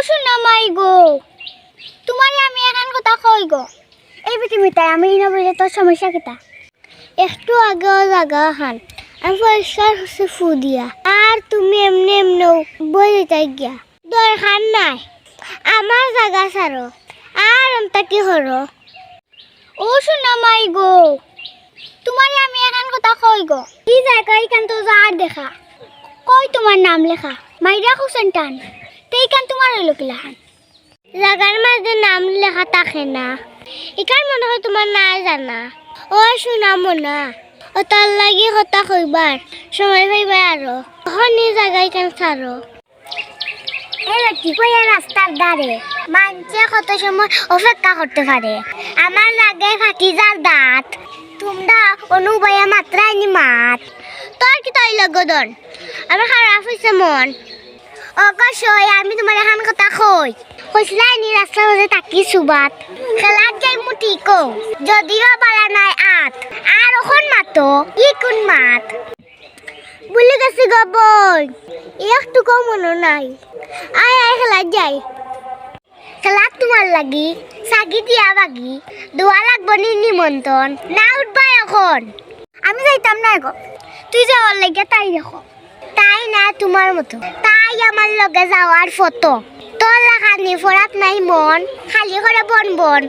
শোনা মাই গো, তোমারে আমি এখন কথা কই গো। এই পৃথিবীতে আমি না বলে তোর সমস্যা কিতা? একটু আগে জায়গা খান আমি পরিষ্কার হচ্ছে ফু দিয়া, আর তুমি এমনি এমনি বই দিতে গিয়া দরকার নাই। আমার জায়গা ছাড়ো আর অন্তা কি হলো? ও শোনা মাই গো, তোমারে আমি এখন কথা কই গো। কি জায়গা এখান তো যার দেখা কই তোমার নাম লেখা মাইরা খুশন টান তেইখান তোমার হইল কিলাহান জায়গার মাঝে নাম লেখা থাকে না, এখান মনে হয় তোমার না জানা। ও শোনা মনা ও তার লাগি কথা কইবার সময় পাইবা আরো তখন এই জায়গা এখান ছাড়ো। এই টিপয়া রাস্তার ধারে মানুষে কত সময় অপেক্ষা করতে পারে। আমার লাগে ফাটি যার দাঁত, তোমরা অনুভয়া মাত্রায় নি মাত। তোর কি তাই লগদন আমার খারাপ হয়েছে মন। অবশ্যই আমি তোমার এখন কথা কই কইসলাই নি রাস্তার মাঝে থাকি সুবাত খেলার যাই মুটি কো যদিও বালা নাই আত আর ওখন মাতো ই কোন মাত বলে গেছি গো বই একটু কম মনে নাই। আয় আয় খেলার যাই। খেলা তোমার লাগি সাগি দিয়া বাগি দোয়া লাগবো নি নিমন্ত্রণ না উঠবা এখন। আমি যাইতাম না গো, তুই যাওয়ার লাগে তাই দেখো। তাই না তোমার মতো তাই আমার লগে যাওয়ার ফটো তোর লাগানি ফরাত নাই মন খালি করে বন বন।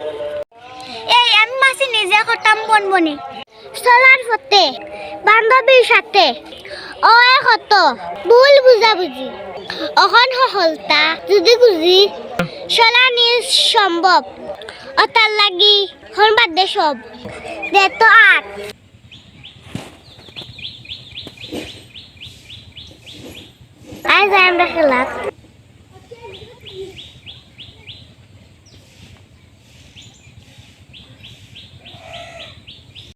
এই আমি মাসি নিজে করতাম বন বনে চলার ফতে বান্ধবীর সাথে ও কত ভুল বুঝাবুঝি অখন সফলতা যদি খুঁজি চলানি সম্ভব ও তার লাগি হন বাদ দে সব দে তো আর আজ আমরা খেলা